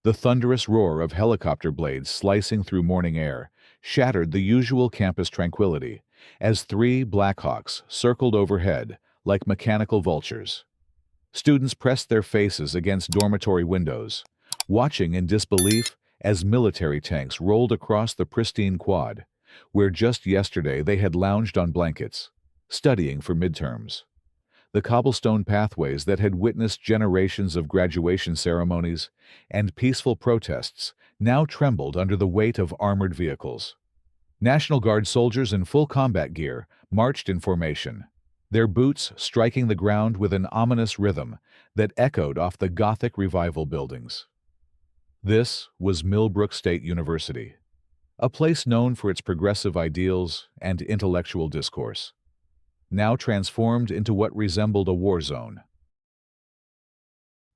The thunderous roar of helicopter blades slicing through morning air shattered the usual campus tranquility as three Blackhawks circled overhead like mechanical vultures. Students pressed their faces against dormitory windows, watching in disbelief as military tanks rolled across the pristine quad, where just yesterday they had lounged on blankets, studying for midterms. The cobblestone pathways that had witnessed generations of graduation ceremonies and peaceful protests now trembled under the weight of armored vehicles. National Guard soldiers in full combat gear marched in formation, their boots striking the ground with an ominous rhythm that echoed off the Gothic Revival buildings. This was Millbrook State University, a place known for its progressive ideals and intellectual discourse, now transformed into what resembled a war zone.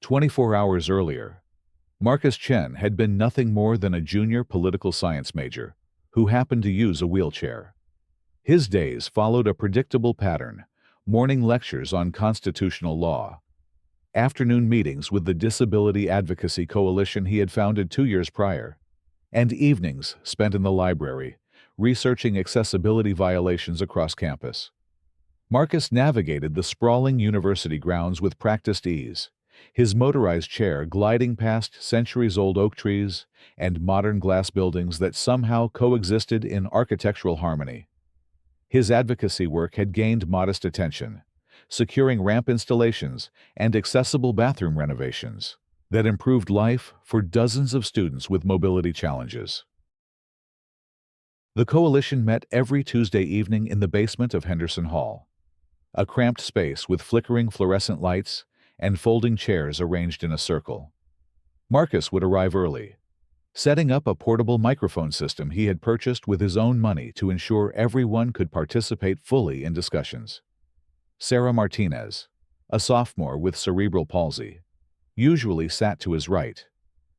24 hours earlier, Marcus Chen had been nothing more than a junior political science major who happened to use a wheelchair. His days followed a predictable pattern: morning lectures on constitutional law, afternoon meetings with the Disability Advocacy Coalition he had founded 2 years prior, and evenings spent in the library, researching accessibility violations across campus. Marcus navigated the sprawling university grounds with practiced ease, his motorized chair gliding past centuries-old oak trees and modern glass buildings that somehow coexisted in architectural harmony. His advocacy work had gained modest attention, securing ramp installations and accessible bathroom renovations that improved life for dozens of students with mobility challenges. The coalition met every Tuesday evening in the basement of Henderson Hall, a cramped space with flickering fluorescent lights and folding chairs arranged in a circle. Marcus would arrive early, setting up a portable microphone system he had purchased with his own money to ensure everyone could participate fully in discussions. Sarah Martinez, a sophomore with cerebral palsy, usually sat to his right,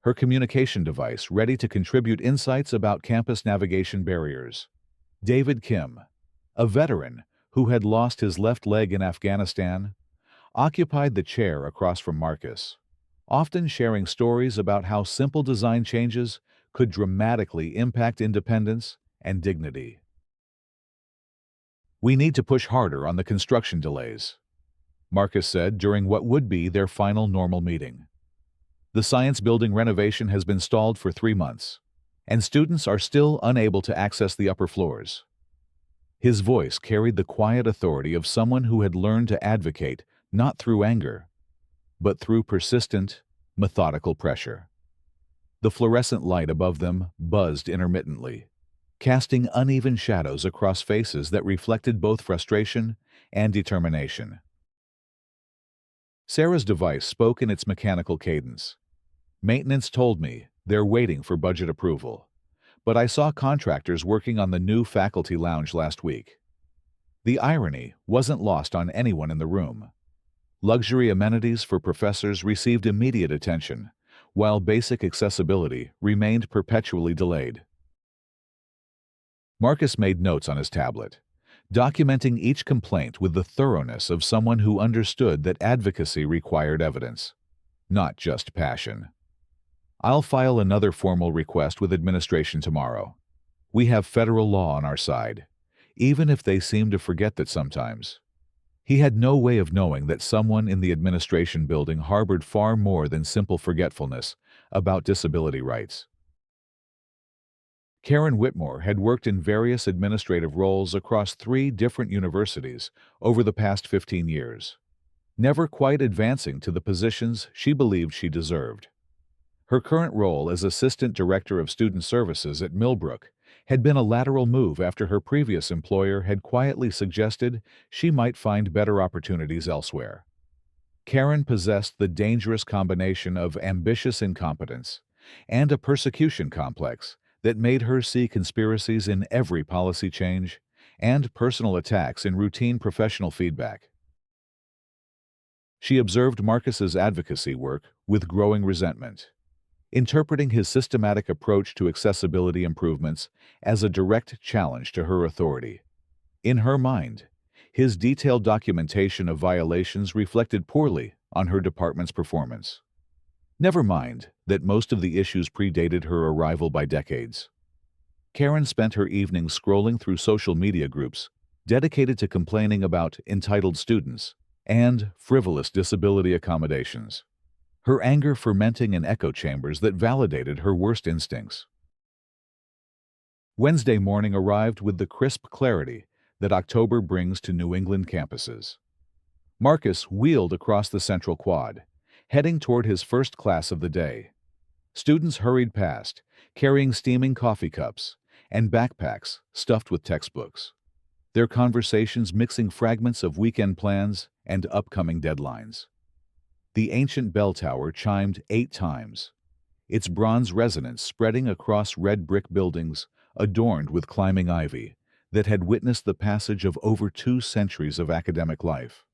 her communication device ready to contribute insights about campus navigation barriers. David Kim, a veteran who had lost his left leg in Afghanistan, occupied the chair across from Marcus, often sharing stories about how simple design changes could dramatically impact independence and dignity. "We need to push harder on the construction delays," Marcus said during what would be their final normal meeting. "The science building renovation has been stalled for 3 months, and students are still unable to access the upper floors." His voice carried the quiet authority of someone who had learned to advocate not through anger, but through persistent, methodical pressure. The fluorescent light above them buzzed intermittently, casting uneven shadows across faces that reflected both frustration and determination. Sarah's device spoke in its mechanical cadence. "Maintenance told me they're waiting for budget approval, but I saw contractors working on the new faculty lounge last week." The irony wasn't lost on anyone in the room. Luxury amenities for professors received immediate attention, while basic accessibility remained perpetually delayed. Marcus made notes on his tablet, documenting each complaint with the thoroughness of someone who understood that advocacy required evidence, not just passion. "I'll file another formal request with administration tomorrow. We have federal law on our side, even if they seem to forget that sometimes." He had no way of knowing that someone in the administration building harbored far more than simple forgetfulness about disability rights. Karen Whitmore had worked in various administrative roles across 3 different universities over the past 15 years, never quite advancing to the positions she believed she deserved. Her current role as Assistant Director of Student Services at Millbrook had been a lateral move after her previous employer had quietly suggested she might find better opportunities elsewhere. Karen possessed the dangerous combination of ambitious incompetence and a persecution complex that made her see conspiracies in every policy change and personal attacks in routine professional feedback. She observed Marcus's advocacy work with growing resentment, interpreting his systematic approach to accessibility improvements as a direct challenge to her authority. In her mind, his detailed documentation of violations reflected poorly on her department's performance. Never mind that most of the issues predated her arrival by decades. Karen spent her evenings scrolling through social media groups dedicated to complaining about entitled students and frivolous disability accommodations, her anger fermenting in echo chambers that validated her worst instincts. Wednesday morning arrived with the crisp clarity that October brings to New England campuses. Marcus wheeled across the central quad, heading toward his first class of the day. Students hurried past, carrying steaming coffee cups and backpacks stuffed with textbooks, their conversations mixing fragments of weekend plans and upcoming deadlines. The ancient bell tower chimed 8 times, its bronze resonance spreading across red brick buildings adorned with climbing ivy that had witnessed the passage of over 2 centuries of academic life.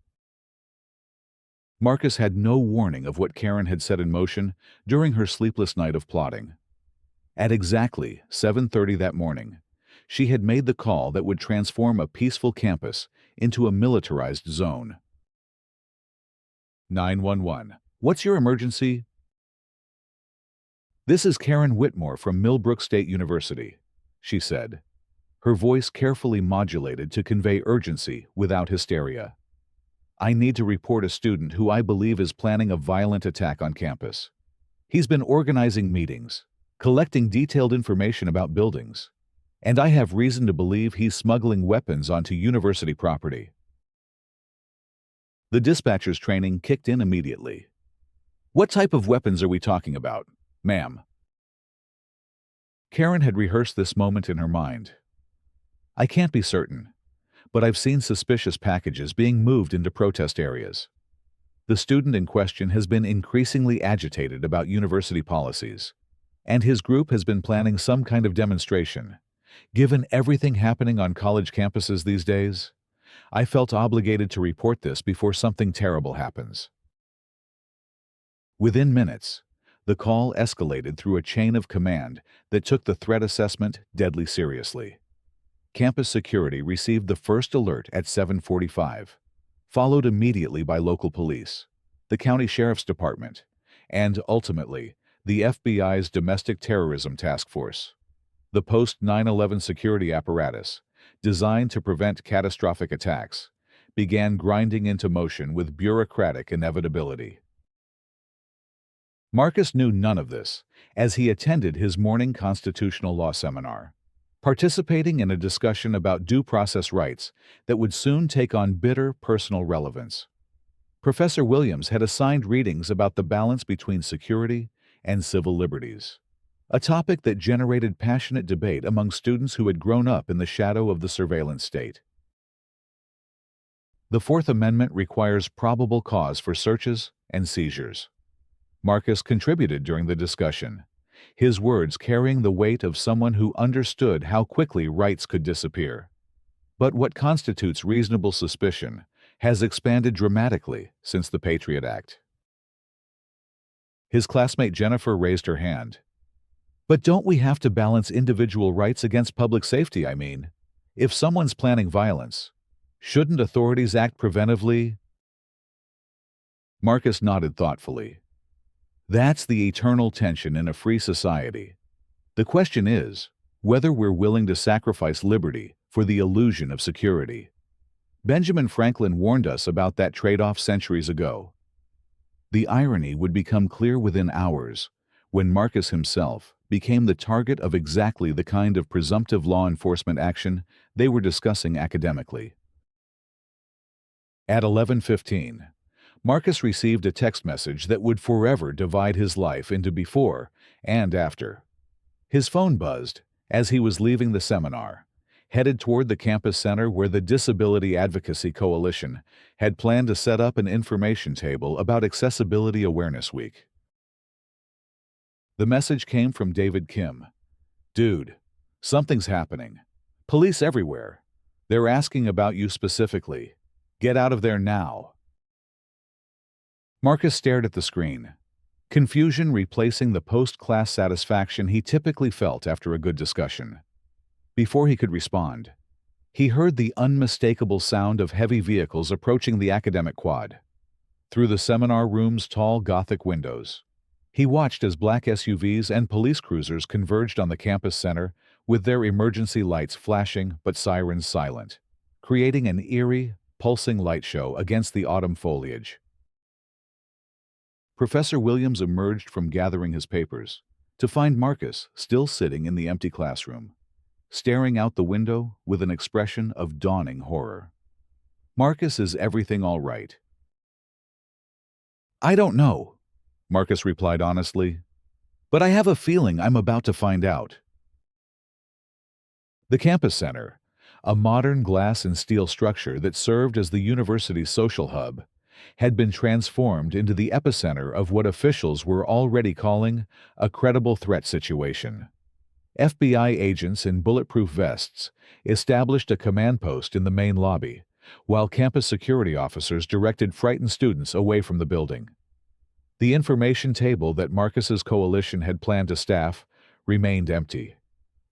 Marcus had no warning of what Karen had set in motion during her sleepless night of plotting. At exactly 7:30 that morning, she had made the call that would transform a peaceful campus into a militarized zone. 911. What's your emergency? This is Karen Whitmore from Millbrook State University, she said, her voice carefully modulated to convey urgency without hysteria. I need to report a student who I believe is planning a violent attack on campus. He's been organizing meetings, collecting detailed information about buildings, and I have reason to believe he's smuggling weapons onto university property. The dispatcher's training kicked in immediately. What type of weapons are we talking about, ma'am? Karen had rehearsed this moment in her mind. I can't be certain, but I've seen suspicious packages being moved into protest areas. The student in question has been increasingly agitated about university policies, and his group has been planning some kind of demonstration. Given everything happening on college campuses these days, I felt obligated to report this before something terrible happens. Within minutes, the call escalated through a chain of command that took the threat assessment deadly seriously. Campus security received the first alert at 7:45, followed immediately by local police, the county sheriff's department, and ultimately, the FBI's Domestic Terrorism Task Force. The post-9/11 security apparatus, designed to prevent catastrophic attacks, began grinding into motion with bureaucratic inevitability. Marcus knew none of this as he attended his morning constitutional law seminar, participating in a discussion about due process rights that would soon take on bitter personal relevance. Professor Williams had assigned readings about the balance between security and civil liberties, a topic that generated passionate debate among students who had grown up in the shadow of the surveillance state. The Fourth Amendment requires probable cause for searches and seizures. Marcus contributed during the discussion, his words carrying the weight of someone who understood how quickly rights could disappear. But what constitutes reasonable suspicion has expanded dramatically since the Patriot Act. His classmate Jennifer raised her hand. But don't we have to balance individual rights against public safety, I mean? If someone's planning violence, shouldn't authorities act preventively? Marcus nodded thoughtfully. That's the eternal tension in a free society. The question is whether we're willing to sacrifice liberty for the illusion of security. Benjamin Franklin warned us about that trade-off centuries ago. The irony would become clear within hours when Marcus himself became the target of exactly the kind of presumptive law enforcement action they were discussing academically. At 11:15, Marcus received a text message that would forever divide his life into before and after. His phone buzzed as he was leaving the seminar, headed toward the campus center where the Disability Advocacy Coalition had planned to set up an information table about Accessibility Awareness Week. The message came from David Kim. Dude, something's happening. Police everywhere. They're asking about you specifically. Get out of there now. Marcus stared at the screen, confusion replacing the post-class satisfaction he typically felt after a good discussion. Before he could respond, he heard the unmistakable sound of heavy vehicles approaching the academic quad. Through the seminar room's tall Gothic windows, He watched as black SUVs and police cruisers converged on the campus center with their emergency lights flashing but sirens silent, creating an eerie, pulsing light show against the autumn foliage. Professor Williams emerged from gathering his papers to find Marcus still sitting in the empty classroom, staring out the window with an expression of dawning horror. "Marcus, is everything all right?" "I don't know," Marcus replied honestly, "but I have a feeling I'm about to find out." The campus center, a modern glass and steel structure that served as the university's social hub, had been transformed into the epicenter of what officials were already calling a credible threat situation. FBI agents in bulletproof vests established a command post in the main lobby, while campus security officers directed frightened students away from the building. The information table that Marcus's coalition had planned to staff remained empty,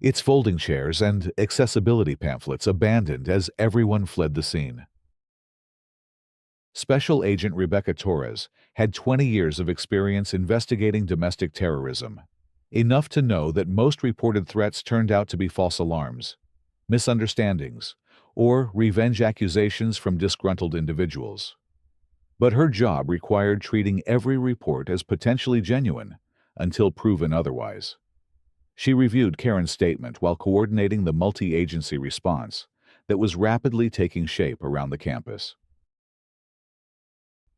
its folding chairs and accessibility pamphlets abandoned as everyone fled the scene. Special Agent Rebecca Torres had 20 years of experience investigating domestic terrorism, enough to know that most reported threats turned out to be false alarms, misunderstandings, or revenge accusations from disgruntled individuals. But her job required treating every report as potentially genuine until proven otherwise. She reviewed Karen's statement while coordinating the multi-agency response that was rapidly taking shape around the campus.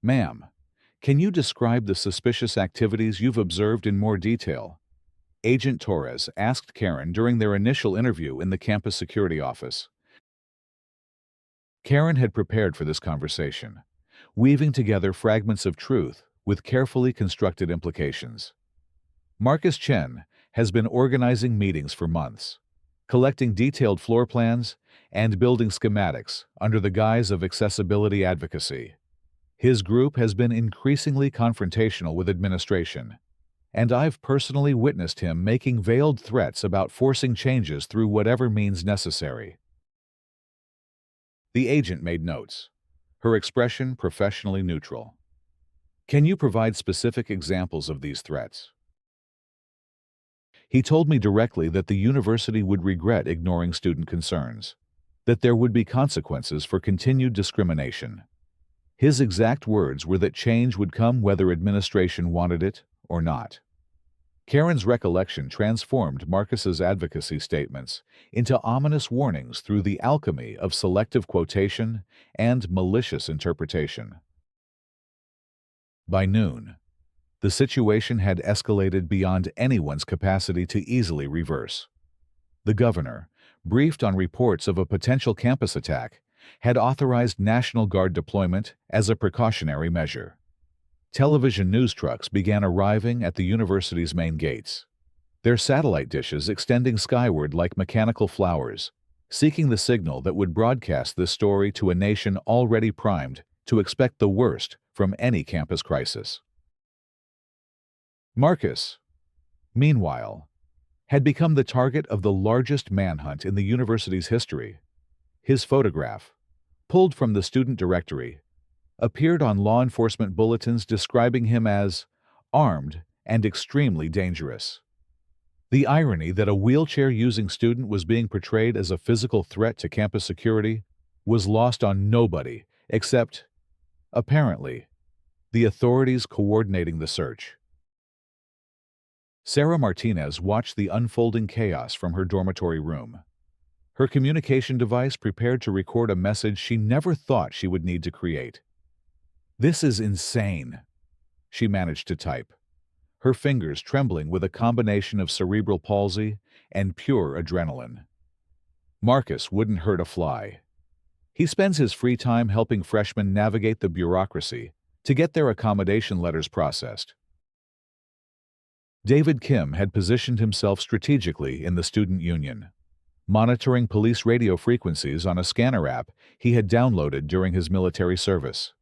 "Ma'am, can you describe the suspicious activities you've observed in more detail?" Agent Torres asked Karen during their initial interview in the campus security office. Karen had prepared for this conversation, weaving together fragments of truth with carefully constructed implications. Marcus Chen has been organizing meetings for months, collecting detailed floor plans and building schematics under the guise of accessibility advocacy. His group has been increasingly confrontational with administration, and I've personally witnessed him making veiled threats about forcing changes through whatever means necessary. The agent made notes, her expression professionally neutral. "Can you provide specific examples of these threats?" "He told me directly that the university would regret ignoring student concerns, that there would be consequences for continued discrimination. His exact words were that change would come whether administration wanted it or not." Karen's recollection transformed Marcus's advocacy statements into ominous warnings through the alchemy of selective quotation and malicious interpretation. By noon, the situation had escalated beyond anyone's capacity to easily reverse. The governor, briefed on reports of a potential campus attack, had authorized National Guard deployment as a precautionary measure. Television news trucks began arriving at the university's main gates, their satellite dishes extending skyward like mechanical flowers, seeking the signal that would broadcast this story to a nation already primed to expect the worst from any campus crisis. Marcus, meanwhile, had become the target of the largest manhunt in the university's history. His photograph, pulled from the student directory, appeared on law enforcement bulletins describing him as armed and extremely dangerous. The irony that a wheelchair-using student was being portrayed as a physical threat to campus security was lost on nobody except, apparently, the authorities coordinating the search. Sarah Martinez watched the unfolding chaos from her dormitory room, her communication device prepared to record a message she never thought she would need to create. "This is insane," she managed to type, her fingers trembling with a combination of cerebral palsy and pure adrenaline. Marcus wouldn't hurt a fly. He spends his free time helping freshmen navigate the bureaucracy to get their accommodation letters processed. David Kim had positioned himself strategically in the student union, monitoring police radio frequencies on a scanner app he had downloaded during his military service.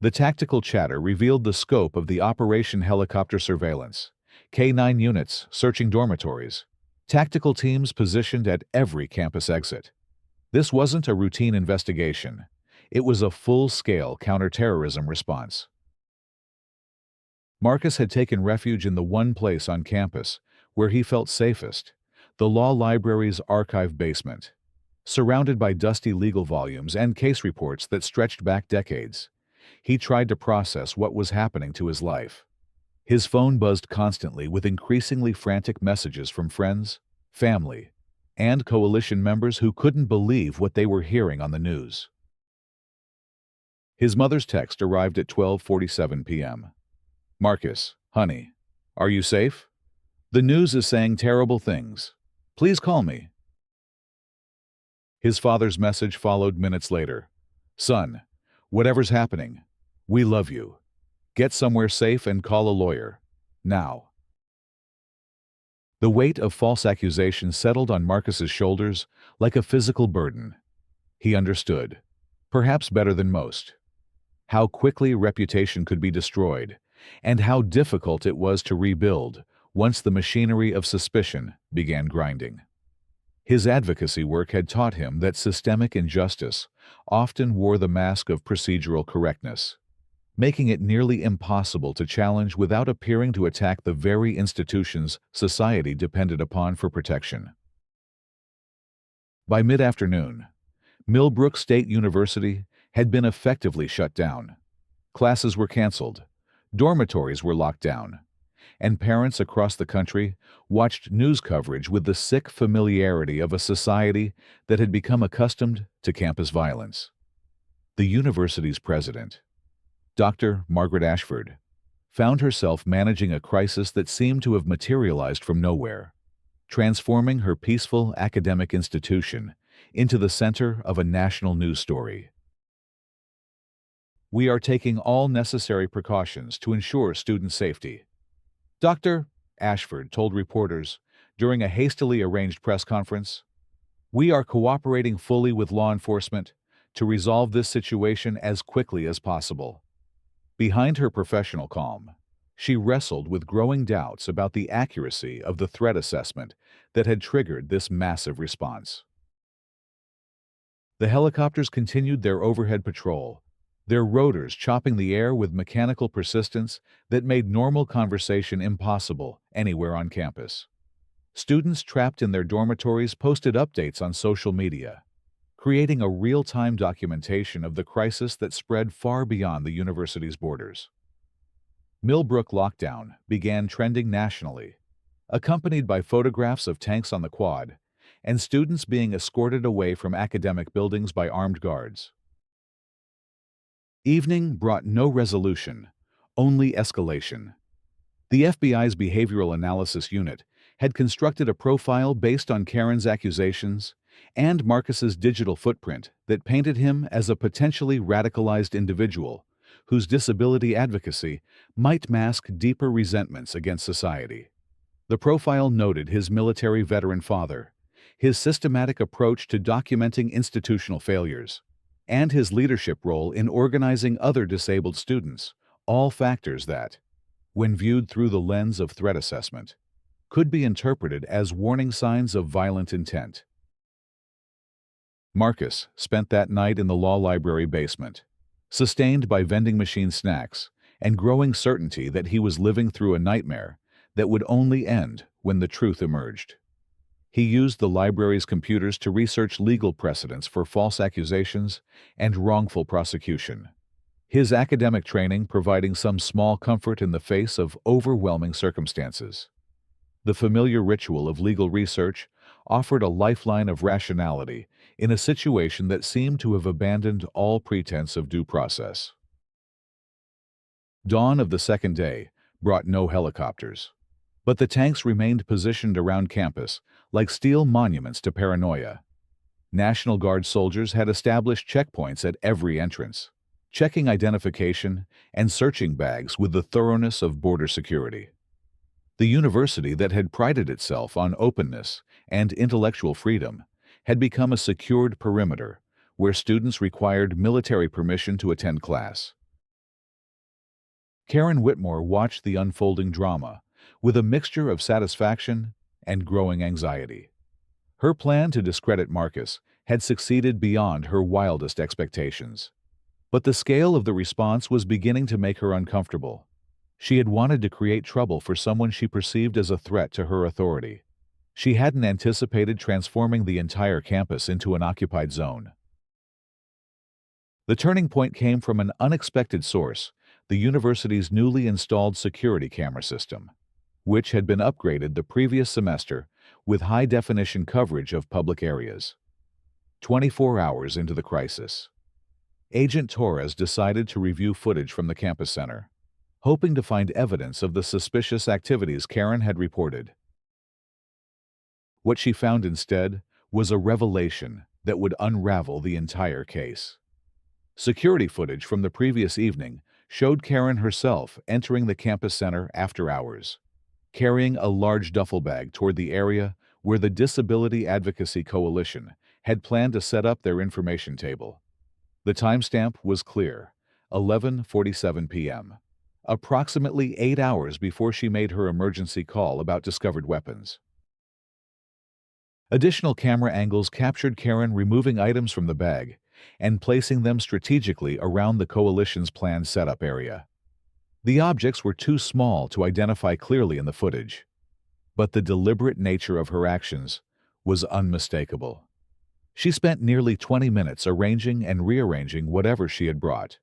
The tactical chatter revealed the scope of the Operation Helicopter Surveillance, K-9 units searching dormitories, tactical teams positioned at every campus exit. This wasn't a routine investigation. It was a full-scale counterterrorism response. Marcus had taken refuge in the one place on campus where he felt safest, the law library's archive basement. Surrounded by dusty legal volumes and case reports that stretched back decades, he tried to process what was happening to his life. His phone buzzed constantly with increasingly frantic messages from friends, family, and coalition members who couldn't believe what they were hearing on the news. His mother's text arrived at 12:47 p.m. "Marcus, honey, are you safe? The news is saying terrible things. Please call me." His father's message followed minutes later. "Son, whatever's happening, we love you. Get somewhere safe and call a lawyer. Now." The weight of false accusations settled on Marcus's shoulders like a physical burden. He understood, perhaps better than most, how quickly reputation could be destroyed and how difficult it was to rebuild once the machinery of suspicion began grinding. His advocacy work had taught him that systemic injustice often wore the mask of procedural correctness, making it nearly impossible to challenge without appearing to attack the very institutions society depended upon for protection. By mid-afternoon, Millbrook State University had been effectively shut down. Classes were canceled, dormitories were locked down, and parents across the country watched news coverage with the sick familiarity of a society that had become accustomed to campus violence. The university's president, Dr. Margaret Ashford, found herself managing a crisis that seemed to have materialized from nowhere, transforming her peaceful academic institution into the center of a national news story. "We are taking all necessary precautions to ensure student safety," Dr. Ashford told reporters during a hastily arranged press conference. "We are cooperating fully with law enforcement to resolve this situation as quickly as possible." Behind her professional calm, she wrestled with growing doubts about the accuracy of the threat assessment that had triggered this massive response. The helicopters continued their overhead patrol, their rotors chopping the air with mechanical persistence that made normal conversation impossible anywhere on campus. Students trapped in their dormitories posted updates on social media, creating a real-time documentation of the crisis that spread far beyond the university's borders. Millbrook lockdown began trending nationally, accompanied by photographs of tanks on the quad and students being escorted away from academic buildings by armed guards. Evening brought no resolution, only escalation. The FBI's Behavioral Analysis Unit had constructed a profile based on Karen's accusations and Marcus's digital footprint that painted him as a potentially radicalized individual whose disability advocacy might mask deeper resentments against society. The profile noted his military veteran father, his systematic approach to documenting institutional failures, and his leadership role in organizing other disabled students, all factors that, when viewed through the lens of threat assessment, could be interpreted as warning signs of violent intent. Marcus spent that night in the law library basement, sustained by vending machine snacks and growing certainty that he was living through a nightmare that would only end when the truth emerged. He used the library's computers to research legal precedents for false accusations and wrongful prosecution, his academic training providing some small comfort in the face of overwhelming circumstances. The familiar ritual of legal research offered a lifeline of rationality in a situation that seemed to have abandoned all pretense of due process. Dawn of the second day brought no helicopters, but the tanks remained positioned around campus like steel monuments to paranoia. National Guard soldiers had established checkpoints at every entrance, checking identification and searching bags with the thoroughness of border security. The university that had prided itself on openness and intellectual freedom had become a secured perimeter where students required military permission to attend class. Karen Whitmore watched the unfolding drama with a mixture of satisfaction and growing anxiety. Her plan to discredit Marcus had succeeded beyond her wildest expectations. But the scale of the response was beginning to make her uncomfortable. She had wanted to create trouble for someone she perceived as a threat to her authority. She hadn't anticipated transforming the entire campus into an occupied zone. The turning point came from an unexpected source, the university's newly installed security camera system, which had been upgraded the previous semester with high-definition coverage of public areas. 24 hours into the crisis, Agent Torres decided to review footage from the campus center, hoping to find evidence of the suspicious activities Karen had reported. What she found instead was a revelation that would unravel the entire case. Security footage from the previous evening showed Karen herself entering the campus center after hours, carrying a large duffel bag toward the area where the Disability Advocacy Coalition had planned to set up their information table. The timestamp was clear, 11:47 p.m., approximately 8 hours before she made her emergency call about discovered weapons. Additional camera angles captured Karen removing items from the bag and placing them strategically around the coalition's planned setup area. The objects were too small to identify clearly in the footage, but the deliberate nature of her actions was unmistakable. She spent nearly 20 minutes arranging and rearranging whatever she had brought,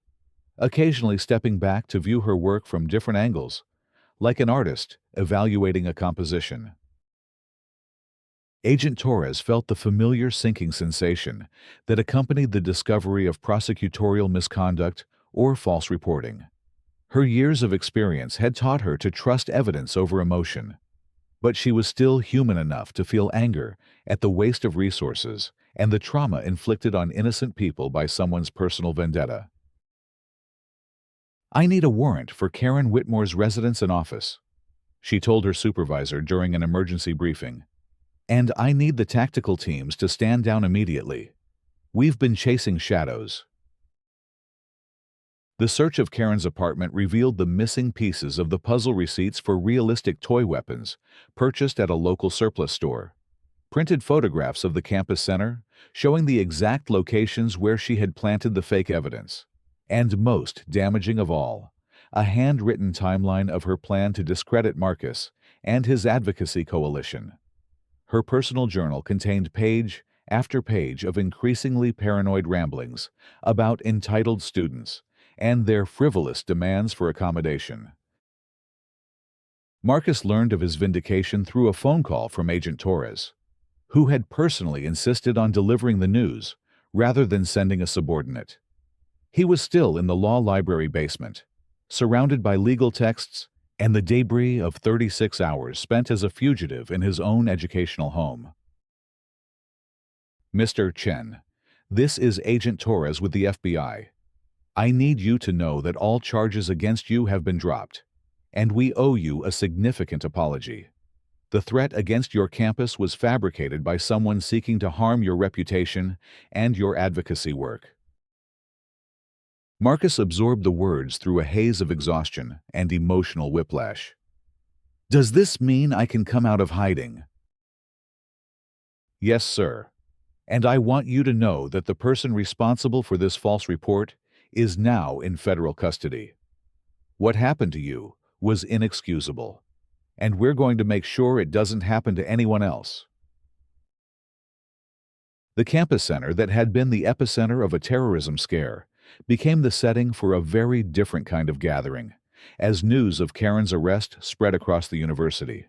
occasionally stepping back to view her work from different angles, like an artist evaluating a composition. Agent Torres felt the familiar sinking sensation that accompanied the discovery of prosecutorial misconduct or false reporting. Her years of experience had taught her to trust evidence over emotion, but she was still human enough to feel anger at the waste of resources and the trauma inflicted on innocent people by someone's personal vendetta. "I need a warrant for Karen Whitmore's residence and office," she told her supervisor during an emergency briefing. "And I need the tactical teams to stand down immediately. We've been chasing shadows." The search of Karen's apartment revealed the missing pieces of the puzzle receipts for realistic toy weapons purchased at a local surplus store, printed photographs of the campus center showing the exact locations where she had planted the fake evidence, and most damaging of all, a handwritten timeline of her plan to discredit Marcus and his advocacy coalition. Her personal journal contained page after page of increasingly paranoid ramblings about entitled students and their frivolous demands for accommodation. Marcus learned of his vindication through a phone call from Agent Torres, who had personally insisted on delivering the news rather than sending a subordinate. He was still in the law library basement, surrounded by legal texts and the debris of 36 hours spent as a fugitive in his own educational home. "Mr. Chen, this is Agent Torres with the FBI. I need you to know that all charges against you have been dropped, and we owe you a significant apology. The threat against your campus was fabricated by someone seeking to harm your reputation and your advocacy work." Marcus absorbed the words through a haze of exhaustion and emotional whiplash. "Does this mean I can come out of hiding?" "Yes, sir. And I want you to know that the person responsible for this false report is now in federal custody. What happened to you was inexcusable, and we're going to make sure it doesn't happen to anyone else." The campus center that had been the epicenter of a terrorism scare became the setting for a very different kind of gathering, as news of Karen's arrest spread across the university.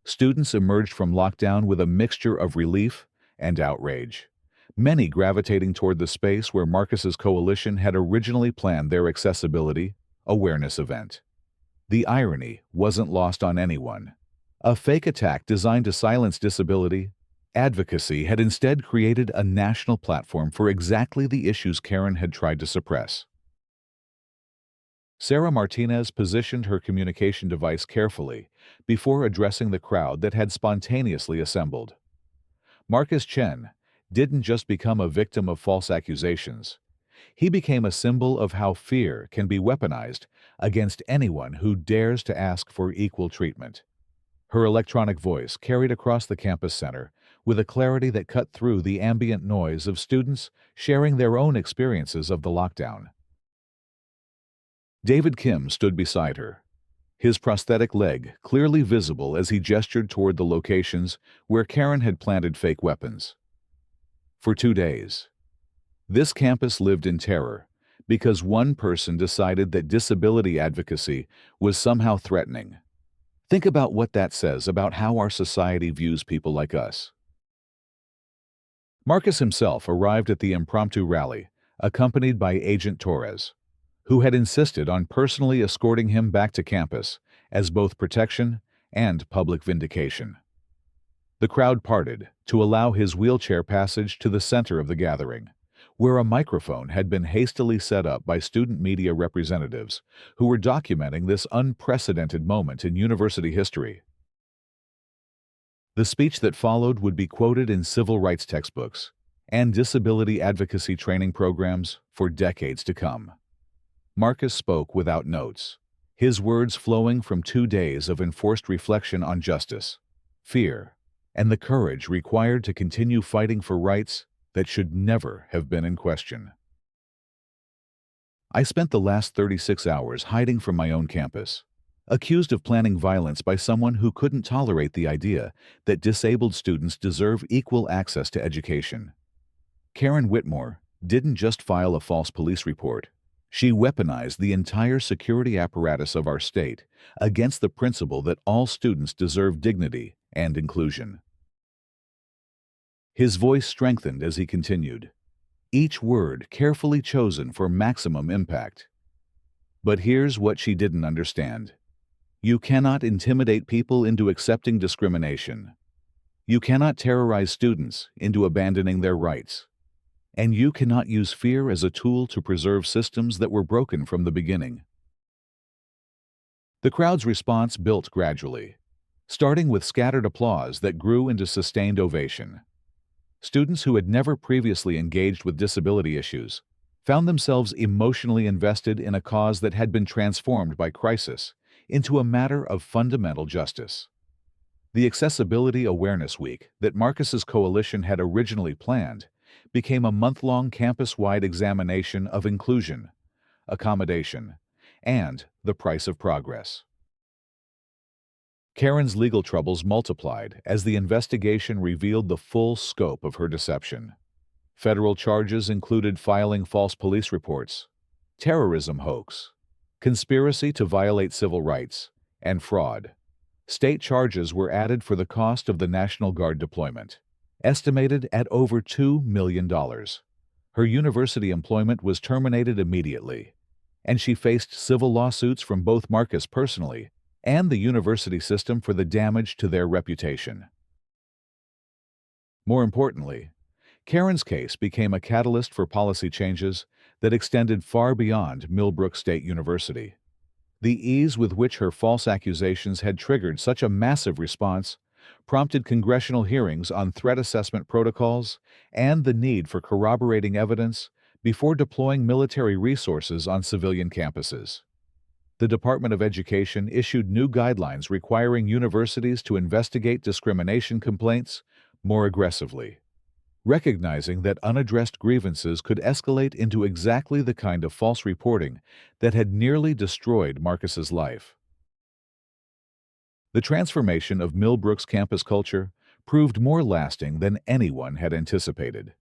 Students emerged from lockdown with a mixture of relief and outrage, many gravitating toward the space where Marcus's coalition had originally planned their accessibility awareness event. The irony wasn't lost on anyone. A fake attack designed to silence disability advocacy had instead created a national platform for exactly the issues Karen had tried to suppress. Sarah Martinez positioned her communication device carefully before addressing the crowd that had spontaneously assembled. Marcus Chen didn't just become a victim of false accusations. He became a symbol of how fear can be weaponized against anyone who dares to ask for equal treatment. Her electronic voice carried across the campus center with a clarity that cut through the ambient noise of students sharing their own experiences of the lockdown. David Kim stood beside her, his prosthetic leg clearly visible as he gestured toward the locations where Karen had planted fake weapons. For 2 days, this campus lived in terror because one person decided that disability advocacy was somehow threatening. Think about what that says about how our society views people like us. Marcus himself arrived at the impromptu rally, accompanied by Agent Torres, who had insisted on personally escorting him back to campus as both protection and public vindication. The crowd parted to allow his wheelchair passage to the center of the gathering, where a microphone had been hastily set up by student media representatives who were documenting this unprecedented moment in university history. The speech that followed would be quoted in civil rights textbooks and disability advocacy training programs for decades to come. Marcus spoke without notes, his words flowing from 2 days of enforced reflection on justice, fear, and the courage required to continue fighting for rights that should never have been in question. I spent the last 36 hours hiding from my own campus, accused of planning violence by someone who couldn't tolerate the idea that disabled students deserve equal access to education. Karen Whitmore didn't just file a false police report. She weaponized the entire security apparatus of our state against the principle that all students deserve dignity and inclusion. His voice strengthened as he continued, each word carefully chosen for maximum impact. But here's what she didn't understand. You cannot intimidate people into accepting discrimination. You cannot terrorize students into abandoning their rights. And you cannot use fear as a tool to preserve systems that were broken from the beginning. The crowd's response built gradually, starting with scattered applause that grew into sustained ovation. Students who had never previously engaged with disability issues found themselves emotionally invested in a cause that had been transformed by crisis into a matter of fundamental justice. The Accessibility Awareness Week that Marcus's coalition had originally planned became a month-long campus-wide examination of inclusion, accommodation, and the price of progress. Karen's legal troubles multiplied as the investigation revealed the full scope of her deception. Federal charges included filing false police reports, terrorism hoax, conspiracy to violate civil rights, and fraud. State charges were added for the cost of the National Guard deployment, estimated at over $2 million. Her university employment was terminated immediately, and she faced civil lawsuits from both Marcus personally and the university system for the damage to their reputation. More importantly, Karen's case became a catalyst for policy changes that extended far beyond Millbrook State University. The ease with which her false accusations had triggered such a massive response prompted congressional hearings on threat assessment protocols and the need for corroborating evidence before deploying military resources on civilian campuses. The Department of Education issued new guidelines requiring universities to investigate discrimination complaints more aggressively, recognizing that unaddressed grievances could escalate into exactly the kind of false reporting that had nearly destroyed Marcus's life. The transformation of Millbrook's campus culture proved more lasting than anyone had anticipated.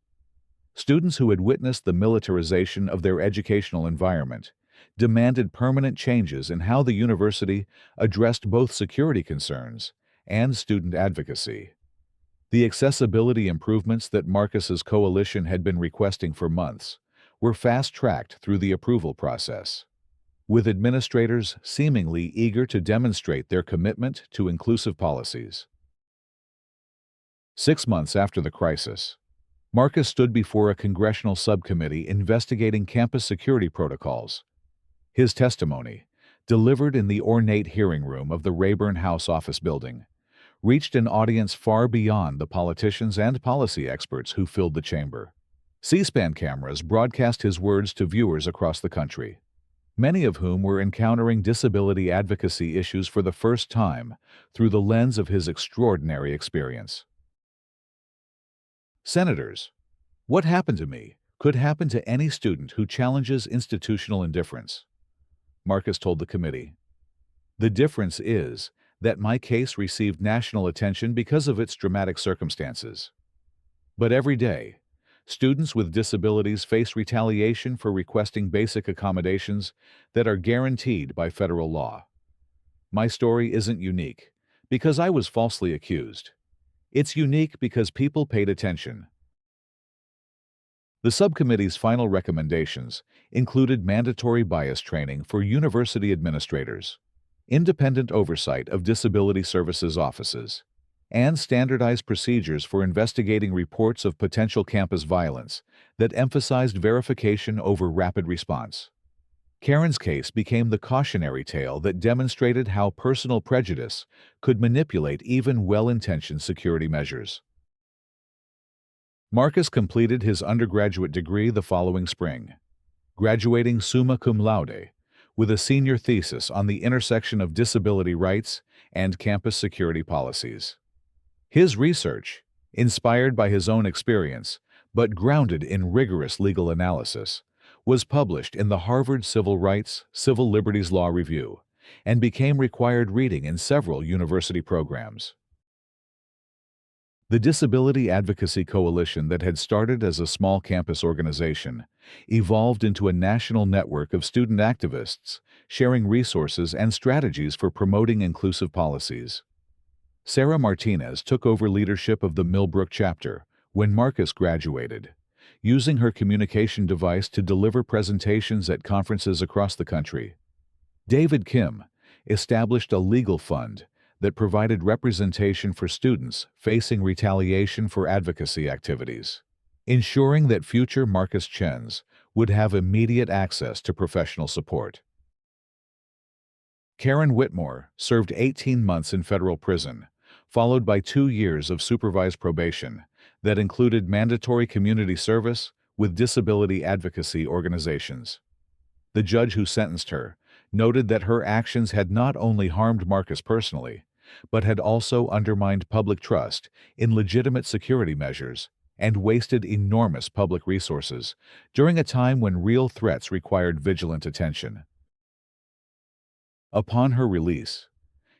Students who had witnessed the militarization of their educational environment demanded permanent changes in how the university addressed both security concerns and student advocacy. The accessibility improvements that Marcus's coalition had been requesting for months were fast-tracked through the approval process, with administrators seemingly eager to demonstrate their commitment to inclusive policies. 6 months after the crisis, Marcus stood before a congressional subcommittee investigating campus security protocols. His testimony, delivered in the ornate hearing room of the Rayburn House office building, reached an audience far beyond the politicians and policy experts who filled the chamber. C-SPAN cameras broadcast his words to viewers across the country, many of whom were encountering disability advocacy issues for the first time through the lens of his extraordinary experience. Senators, what happened to me could happen to any student who challenges institutional indifference, Marcus told the committee. The difference is that my case received national attention because of its dramatic circumstances. But every day, students with disabilities face retaliation for requesting basic accommodations that are guaranteed by federal law. My story isn't unique because I was falsely accused. It's unique because people paid attention. The subcommittee's final recommendations included mandatory bias training for university administrators, independent oversight of disability services offices, and standardized procedures for investigating reports of potential campus violence that emphasized verification over rapid response. Karen's case became the cautionary tale that demonstrated how personal prejudice could manipulate even well-intentioned security measures. Marcus completed his undergraduate degree the following spring, graduating summa cum laude with a senior thesis on the intersection of disability rights and campus security policies. His research, inspired by his own experience but grounded in rigorous legal analysis, was published in the Harvard Civil Rights, Civil Liberties Law Review and became required reading in several university programs. The Disability Advocacy Coalition that had started as a small campus organization evolved into a national network of student activists sharing resources and strategies for promoting inclusive policies. Sarah Martinez took over leadership of the Millbrook chapter when Marcus graduated, using her communication device to deliver presentations at conferences across the country. David Kim established a legal fund that provided representation for students facing retaliation for advocacy activities, ensuring that future Marcus Chens would have immediate access to professional support. Karen Whitmore served 18 months in federal prison, followed by 2 years of supervised probation that included mandatory community service with disability advocacy organizations. The judge who sentenced her noted that her actions had not only harmed Marcus personally, but had also undermined public trust in legitimate security measures and wasted enormous public resources during a time when real threats required vigilant attention. Upon her release,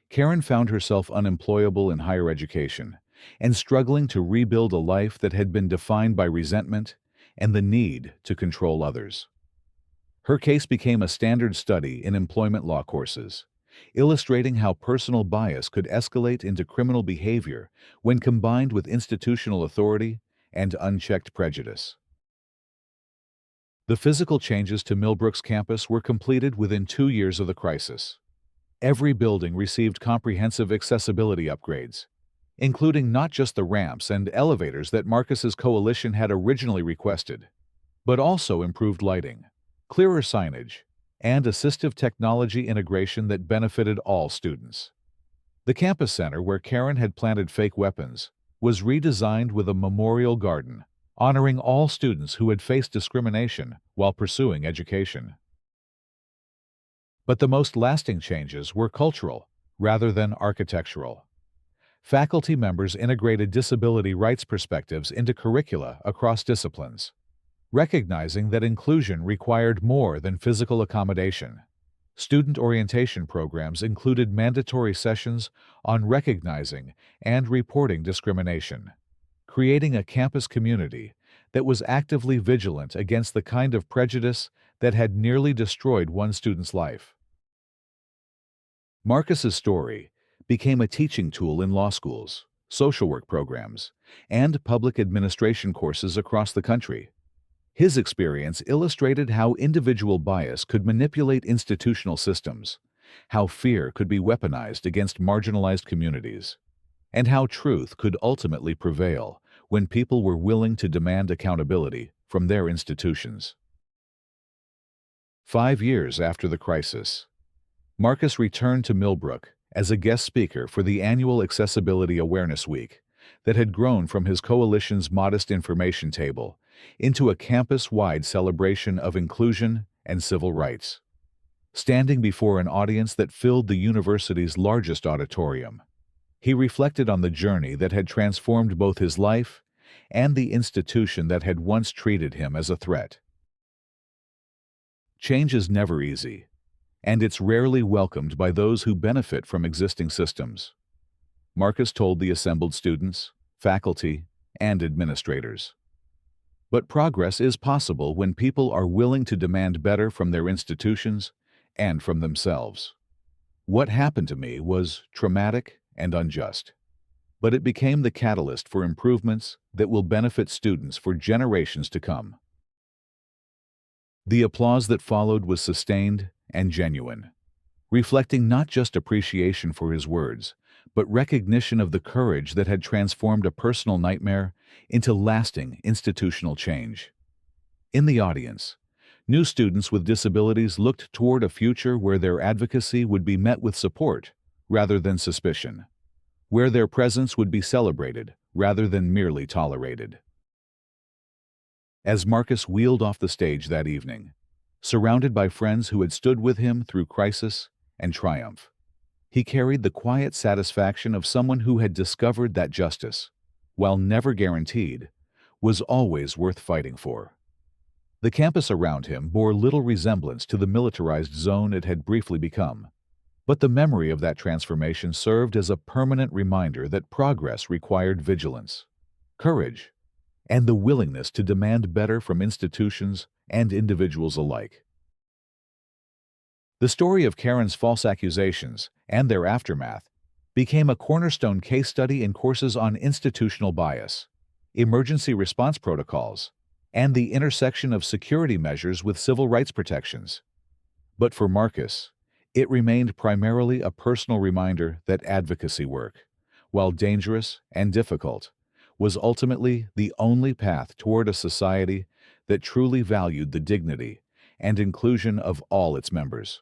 Karen found herself unemployable in higher education and struggling to rebuild a life that had been defined by resentment and the need to control others. Her case became a standard study in employment law courses, illustrating how personal bias could escalate into criminal behavior when combined with institutional authority and unchecked prejudice. The physical changes to Millbrook's campus were completed within 2 years of the crisis. Every building received comprehensive accessibility upgrades, including not just the ramps and elevators that Marcus's coalition had originally requested, but also improved lighting, clearer signage, and assistive technology integration that benefited all students. The campus center where Karen had planted fake weapons was redesigned with a memorial garden, honoring all students who had faced discrimination while pursuing education. But the most lasting changes were cultural rather than architectural. Faculty members integrated disability rights perspectives into curricula across disciplines, recognizing that inclusion required more than physical accommodation. Student orientation programs included mandatory sessions on recognizing and reporting discrimination, creating a campus community that was actively vigilant against the kind of prejudice that had nearly destroyed one student's life. Marcus's story became a teaching tool in law schools, social work programs, and public administration courses across the country. His experience illustrated how individual bias could manipulate institutional systems, how fear could be weaponized against marginalized communities, and how truth could ultimately prevail when people were willing to demand accountability from their institutions. 5 years after the crisis, Marcus returned to Millbrook as a guest speaker for the annual Accessibility Awareness Week that had grown from his coalition's modest information table into a campus-wide celebration of inclusion and civil rights. Standing before an audience that filled the university's largest auditorium, he reflected on the journey that had transformed both his life and the institution that had once treated him as a threat. Change is never easy, and it's rarely welcomed by those who benefit from existing systems. Marcus told the assembled students, faculty, and administrators. But progress is possible when people are willing to demand better from their institutions and from themselves. What happened to me was traumatic and unjust, but it became the catalyst for improvements that will benefit students for generations to come. The applause that followed was sustained and genuine, reflecting not just appreciation for his words, but recognition of the courage that had transformed a personal nightmare into lasting institutional change. In the audience, new students with disabilities looked toward a future where their advocacy would be met with support rather than suspicion, where their presence would be celebrated rather than merely tolerated. As Marcus wheeled off the stage that evening, surrounded by friends who had stood with him through crisis and triumph, he carried the quiet satisfaction of someone who had discovered that justice, while never guaranteed, was always worth fighting for. The campus around him bore little resemblance to the militarized zone it had briefly become, but the memory of that transformation served as a permanent reminder that progress required vigilance, courage, and the willingness to demand better from institutions and individuals alike. The story of Karen's false accusations and their aftermath became a cornerstone case study in courses on institutional bias, emergency response protocols, and the intersection of security measures with civil rights protections. But for Marcus, it remained primarily a personal reminder that advocacy work, while dangerous and difficult, was ultimately the only path toward a society that truly valued the dignity and inclusion of all its members.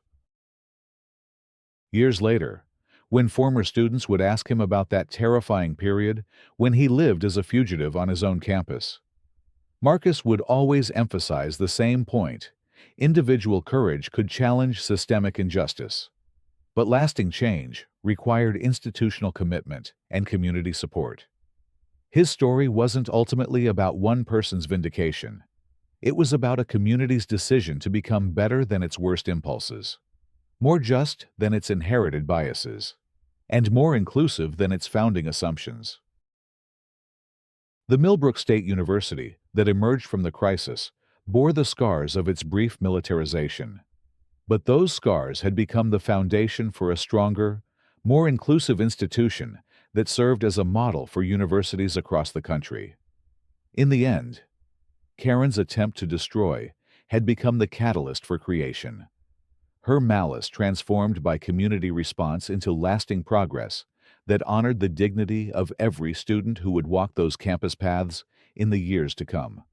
Years later, when former students would ask him about that terrifying period when he lived as a fugitive on his own campus, Marcus would always emphasize the same point: individual courage could challenge systemic injustice, but lasting change required institutional commitment and community support. His story wasn't ultimately about one person's vindication. It was about a community's decision to become better than its worst impulses, more just than its inherited biases, and more inclusive than its founding assumptions. The Millbrook State University, that emerged from the crisis, bore the scars of its brief militarization. But those scars had become the foundation for a stronger, more inclusive institution that served as a model for universities across the country. In the end, Karen's attempt to destroy had become the catalyst for creation. Her malice transformed by community response into lasting progress that honored the dignity of every student who would walk those campus paths in the years to come.